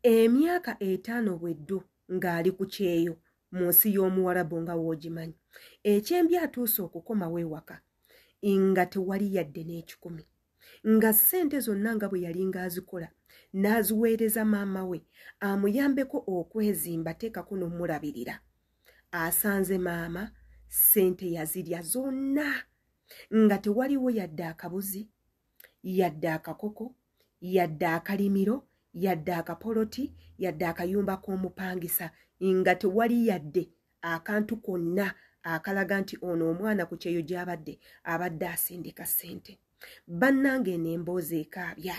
emyaka 5 bweddu ng'ali ku kyeyo mu nsi y'Omuwarabu nga w'ogimanyi. Ekyembi atuuse okukomawo ewaka nga tewali yadde n'ekikumi, nga ssente zonna nga bwe yali ng'azikola n'aziweereza maama we amuyambeko okwezimba teekako n'omulabirira. Asanze maama ssente yazirya zonna nga tewaliwo yadde akabuzi, yadde akakoko, yadde akalimiro, yadde akapoloti, yadde akayumba k'omupangisa, nga tewali yadde akantu konna akalaga nti ono omwana ku kyeyo gy'abadde abadde asindika ssente. Bannange n'emboozi ekaabya.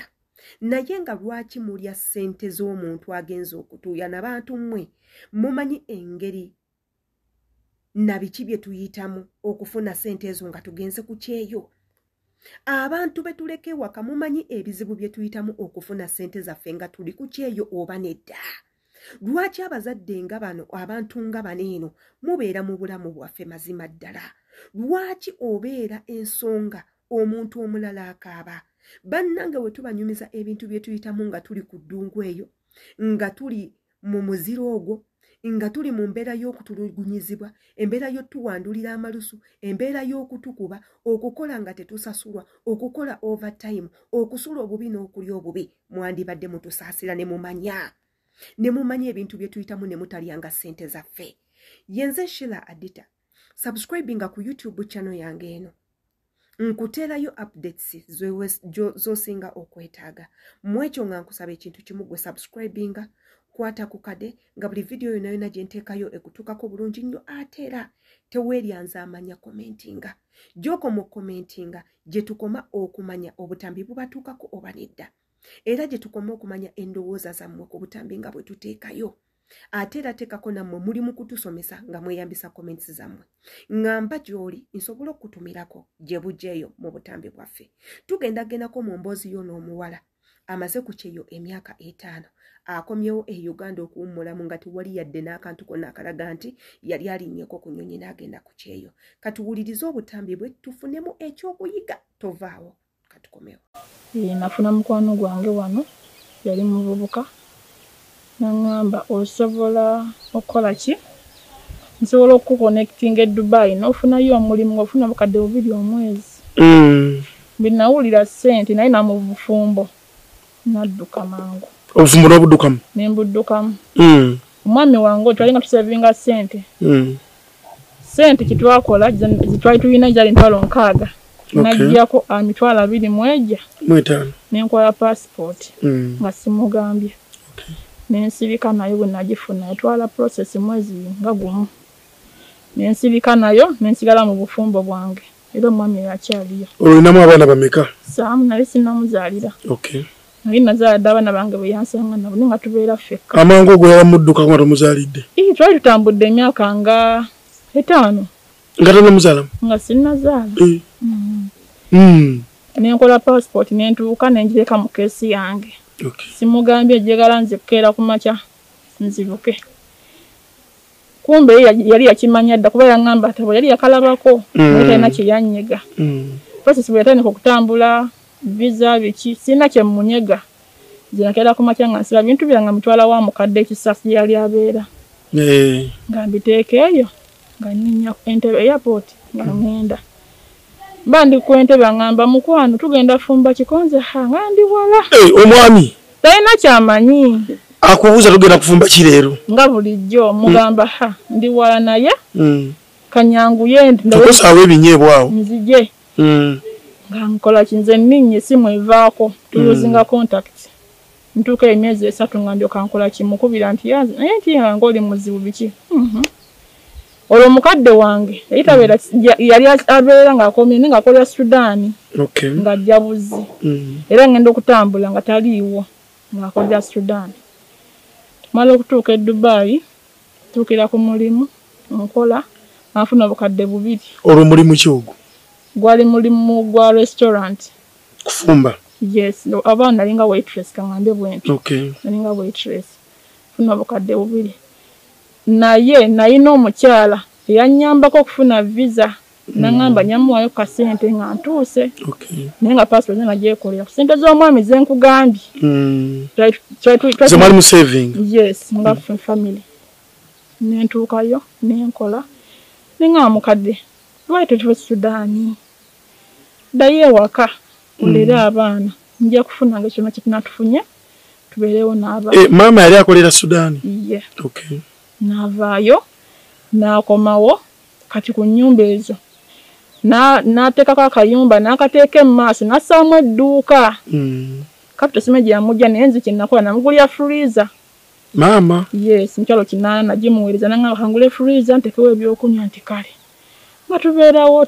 Naye nga lwaki mulya ssente z'omuntu agenza okutuuya n'abantu mmwe mumanyi engeri na biki bye tuyitamu okufuna ssente ezo nga tugenze ku kyeyo? Abantu betuleke waka mumanyi ebizibu bye tuyitamu okufuna ssente zaffe nga tuli ku kyeyo oba nedda? Lwaki abazadde nga bano abantu nga baneeno mubeera mu bulamu bwaffe mazima ddala? Lwaki obeera ensonga omuntu omulala akaaba? Bannange we tubanyumiza ebintu bye tuyitamu nga tuli ku ddungu eyo, nga tuli mu muziro ogwo, nga tuli mu mbeera y'okutulugunyizibwa, embeera y'otuwandulira amalusu, embeera y'okutukuba, okukola nga tetusasulwa, okukola overtime, okusula obubi n'okulya obubi, mwandibadde mutusaasira ne mumanya ebintu bye tuyitamu ne mutalyanga ssente zaffe. Yenze Sheila Adita, subscribinga ku YouTube channel yange eno. Nkuteerayo updates z'osinga okwetaaga. Mwekyo nga nkusaba ekintu kimu gwe subscribinga, kwata ku kade nga buli video yonna gye nteekayo ekutuukako bulungi nnyo, ate era teweeryanza amanya commentinga. Gy'oko mu commentinga gye tukoma okumanya obutambi bubatuukako oba nedda. Era gye tukoma okumanya endowooza zammwe ku butambi nga bwe tuteekayo. Ate era teekako nammwe muli mu kutusomesa nga mweyambisa comments zammwe. Ngamba gy'oli nsobola okutumirako gye bujjeeyo mu butambi bwaffe. Tugendagendako mu mboozi y'ono omuwala amaze ku kyeyo emyaka 5, akomyewo e Uganda okuwummulamu nga tewali yadde n'akantu konna akalaga nti yali alinnyeko ku nnyonyi n'agenda ku kyeyo. Katuwulirize obutambi bwe tufunemu ekyokuyiga. Tovaawo katukomewo. Nafuna mukwano gwange wano yali muvubuka nangamba osobola okukola ki? Nsobola okuconnectinga e Dubai n'ofunayo omulimu ofuna bukadde 2 omwezi. Binawulira ssente naye na mu bufumbo nadduka mangu. Obufumbo n'obuddukamu? Nembuddukamu. Omwami wange twali nga tusavinga ssente. Ssente kitwakola zitwali tulina gyali ntwalo 6. Najjako amitwalo 2 mwejja. Mwetaano. Nenkola passport. Nga simugambye. Nensibika nayo bwe nagifuna etwala process mwezi nga gumu. Nensibika nayo nensigala mu bufumbo bwange. Era omwami yakyaliyo. Olinamu abaana bameka? Saamu nali sinnamuzaalira. Okay. Nali nazaala abaana bange bwe yansanga nabo nga tubeera ffekka. Amangu ogwo yamudduka nga tomuzaalidde? Twali tutambudde emyaka nga 5. Nga tonamuzaalamu? Nga sinnazaala. Nenkola passport nentuuka nenjireka mu keesi yange. Okay. Simugambye jegala nze kukeera ku makya nzibuke. Kumbe yali yakimanya dda kuba yangamba tabo yali yakalabako talina kye yanyega. Process bwe yatandika okutambula visa biki sina kye munyega. Nze nakeera ku makya nga nsiba bintu byange mutwala wa mukadde ekisasi yali abeera. Nga mbiteeka eyo nga nninya Entebbe airport nga ngenda. Bandi ku Entebbe ngamba mukwano tugenda fumba kikonze nga ndi wala. Omwami talina kyamanyi. Akubuuza tugenda kufumba ki leero? Nga bulijjo mugamba ndi wala naye kanyanguye tukosaawo ebinyeebwa awo nzije nga nkola kinze nninye simu evaako tuluzinga contact ntuuka emyezi 3 nga ndyoka nkola kimukubira nti yazi naye nti nga oli muzibu biki. Olwo mukadde wange yali abeera ng'akomye ng'akolera Sudan. Okay. Ng'ajja buzi. Era ngenda okutambula nga taliiwo ng'akolera Sudan. Mala okutuuka e Dubai tuukira ku mulimu nkola nafuna bukadde 2. Olwo mulimu ki ogwo? Gwali mulimu gwa restaurant. Kufumba? Yes. Abaana nalinga waitress kangambe bwenti. Okay. Nalinga waitress. Funa bukadde 2. Naye nayina omukyala yanyambako okufuna visa nangamba nyamuwayo ka sente nga ntuuse Okay. naye nga passport nga gyekolera ku sente z'omwami ze nkugambye Mwali mu saving? Yes, nga family nentuukayo nenkola nenga mukadde lwaki tuve Sudaani ddayo ewaka olere abaana nja kufunanga kyonna kyetunatufunye tubeerewo n'abaana. Maama yali akolera Sudaani? Yeah. Okay. N'avaayo n'akomawo kati ku nnyumba ezo n'ateekako akayumba n'akateeka mu maaso n'assaamu edduuka. Kapita sime gyamujja naye nzi kyennakola namugulya freezer. Maama? Yes, mukyalo kinaana nagimuweereza nanga bakangule freezer ntekewo ebyokunywa nti kale nga tubeerawo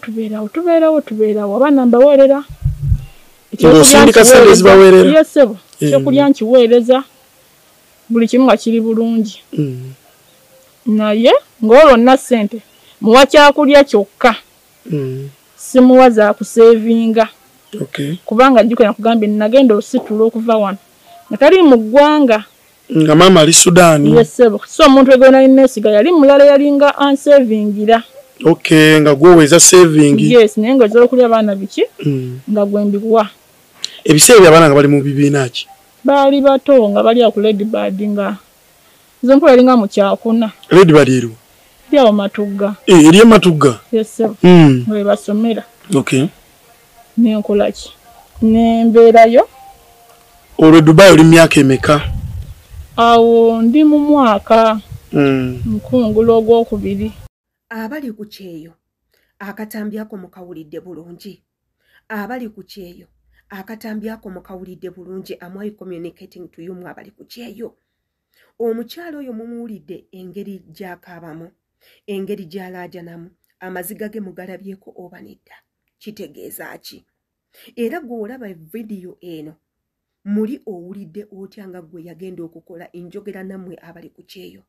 abaana mbaweerera Ng'osindika sente zibaweerera? Yes, sebo ekyokulya nkiweereza buli kimu nga kiri bulungi. Naye ng'olwonna ssente muwa kyakulya kyokka simuwa za kusevinga. Okay. Kubanga jjuke nakugambye nagenda ositula okuva wano nga tali mu ggwanga. Nga maama ali Sudaani? Yes, sebo. So omuntu egona inesiga yali mulala yalinga unsavingira. Okay, nga gwoweza saving? Yes, naye nga ez'okulya abaana biki nga gwe mbikuwa. Ebiseera abaana nga bali mu bibiina ki? Baali bato nga bali ku Ladybird nga zompo yalinga mu kyakuna. Ladybird ero? Lyawo Matugga. Eri Matugga? Yes, sebo. Bwe basomera. Okay. Nenkola ki? Nembeerayo. Olwo Dubai oli myaka emeka? Awo ndi mu mwaka nkungula ogwokubiri. Abali ku kyeyo akatambyako mukawulidde bulungi. Abali ku kyeyo akatambyako mukawulidde bulungi. Am I communicating to you abali ku kyeyo? Omukyalo oyo mumuwulidde engeri gy'akaabamu, engeri gy'alaajanamu, amaziga ge mugalabyeko oba nedda? Kitegeeza ki? Era gwe olaba vidiyo eno muli owulidde otya nga gwe yagenda okukola enjogera nammwe abali ku kyeyo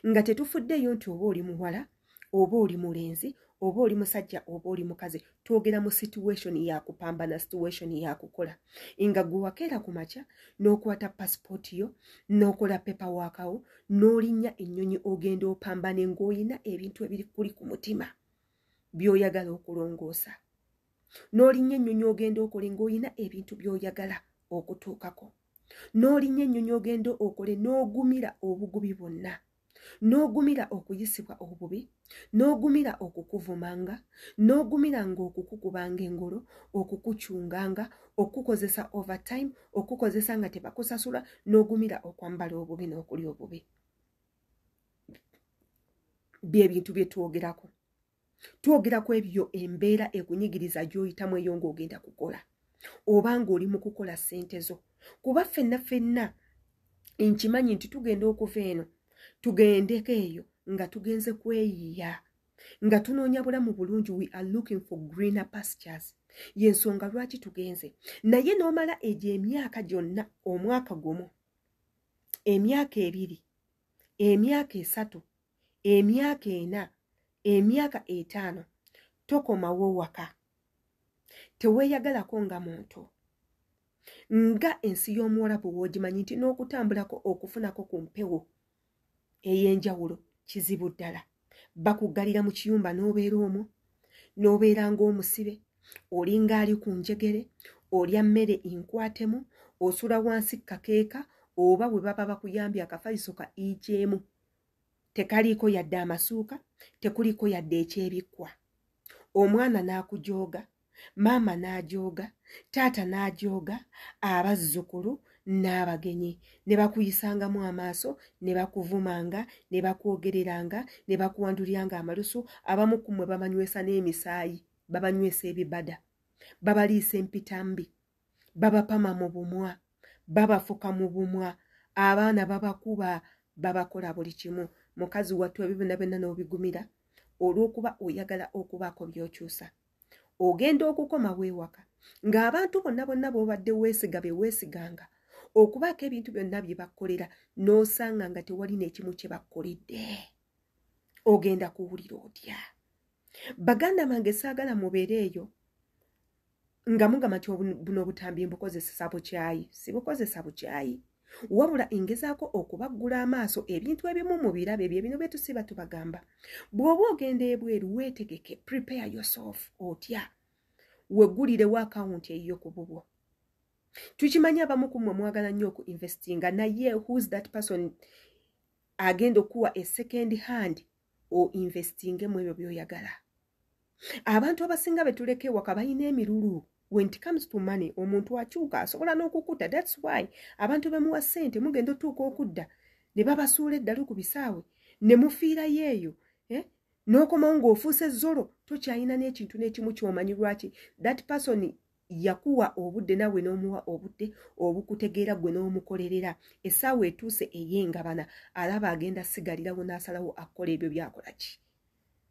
nga tetufuddeyo nti oba oli muwala oba oli mulenzi oba oli musajja oba oli mukazi. Twogera mu situation yakupambana, situation yakukola nga gwe wakeera ku makya n'okwata passport yo n'okola paperwork wo n'olinnya ennyonyi ogenda opambane ng'olina ebintu ebiri kuli ku mutima by'oyagala okulongoosa. N'olinnya ennyonyi ogenda okole ng'olina ebintu by'oyagala okutuukako. N'olinnya ennyonyi ogenda okole n'ogumira obugubi bwonna, n'ogumira okuyisibwa obubi, n'ogumira okukuvumanga, n'ogumiranga okukukubanga engolo, okukucunganga, okukozesa overtime, okukozesa nga tebakusasula, n'ogumira okwambala obubi n'okulya obubi. Byebintu bye twogerako. Twogera ku ebyo embeera ekunyigiriza gy'oyitamu eyo ng'ogenda kukola oba ng'oli mu kukola ssente zo. Kuba ffenna nkimanyi nti tugenda okuva eno tugendeko eyo nga tugenze kweyiya nga tunoonya bulamu bulungi. We are looking for greener pastures. Yensonga lwaki tugenze. Naye n'omala egyo emyaka gyonna, omwaka gumu, emyaka ebiri, emyaka esatu, emyaka ena, emyaka etaano, tokomawo waka. Teweeyagalako nga muntu. Nga ensi y'Omuwarabu w'ogimanyi nti n'okutambulako okufunako ku mpewo ey'enjawulo kizibu ddala. Bakuggalira mu kiyumba n'obeera omwo, n'obeera ng'omusibe, olinga ali ku njegere, olya mmere inkwatemu, osula wansi kakeeka, oba bwe baba bakuyambye akafaliso ka ijeemu tekaliiko yadde amasuuka, tekuliko yadde ekyebikkwa. Omwana n'akujooga, maama n'ajooga, taata n'ajooga, abazzukulu n'abagenyi ne bakuyisangamu amaaso, ne bakuvumanga, ne bakwogereranga, ne bakuwandulyanga amalusu. Abamu ku mmwe babanywesa n'emisaayi, babanywesa ebibada, babaliisa empitambi, babapama mu bumwa, babafuka mu bumwa, abaana babakuba, babakola buli kimu. Mukazi wattu ebyo byonna n'obigumira olw'okuba oyagala okubaako by'okyusa. Ogenda okukoma weewaka ng'abantu bonna b'obadde weesiga be weesiganga okubaako ebintu byonna bye bakkolera n'osanga nga tewali n'ekimu kye bakkoledde. Ogenda kuwulira otya? Baganda bange saagala mubeere eyo nga mugamba nti buno obutambi mbukozesa bukyayi. Si bukozesa bukyayi. wabula ingezaako okubaggula amaaso ebintu ebimu mu birabe bye bino betusiba tubagamba. Bw'oba ogenda ebweru weetegeke, prepare yourself, otya weggulirewo akawunti eyiyo ku bubwo. Tukimanyi abamu ku mmwe mwagala nnyo okuinvestinga, naye who's that person agenda okuwa a second hand o investingemu ebyo by'oyagala. Abantu abasinga betuleka ewaka balina emirulu. When it comes to money, omuntu akyuka asobola n'okukuta. That's why abantu bemuwa ssente mugenda otuuka okudda ne babasuula eddalu ku bisaawe ne mufiirayo eyo. N'okomawo ng'ofuuse zolo tokyalina n'ekintu n'ekimu ky'omanyi lwaki. That person yakuwa obudde nawe n'omuwa obudde obukutegeera gwe n'omukolerera. Essaawa etuuse ey'engabana alaba agenda sigalirawo n'asalawo akola ebyo byakola ki.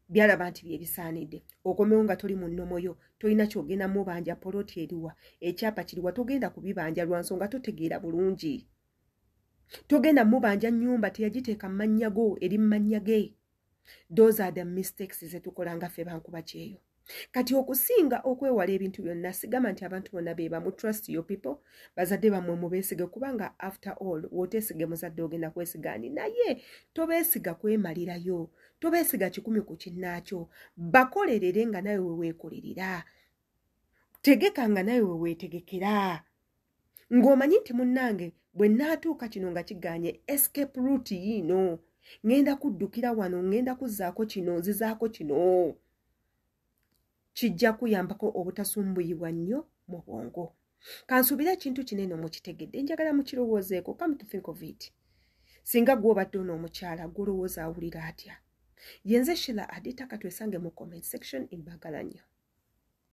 Byalaba nti byebisaanidde. Okomewo nga toli mu nnomo yo, tolina kyogenda mubanja poloti eriwa, ekyapa kiriwa, togenda kubibanja lwa nsonga totegeera bulungi. Togenda mubanja nnyumba teyagiteeka mu mannya go eri mu mannya ge. Those are the mistakes ze tukola nga ffe bankuba kyeyo. Kati okusinga okwewala ebintu byonna sigama nti abantu bonna be bamu trust your people, bazadde bamwe mubeesige kubanga after all woteesige muzadde ogenda kwesigaani naye tobeesiga kwemalirayo, tobeesiga kikumi ku kinnaakyo, bakolerere nga nawe weweekolerera, tegeka nga nawe weweetegekera, ng'omanyi nti munnange bwe nnaatuuka kino nga kigaanye escape route yiino, ngenda kuddukira wano, ngenda kuzzaako kino, nzizaako kino. Kijja kuyambako obutasumbuyibwa nnyo mu bwongo. Kansuubira ekintu kinene mukitegedde, njagala mukirowoozeeko. Come to think of it. Singa gw'obadde on'omukyala gw'olowooza awulira atya? Yenze Sheila Adita, katwesange mu comment section. Imbagala nnyo.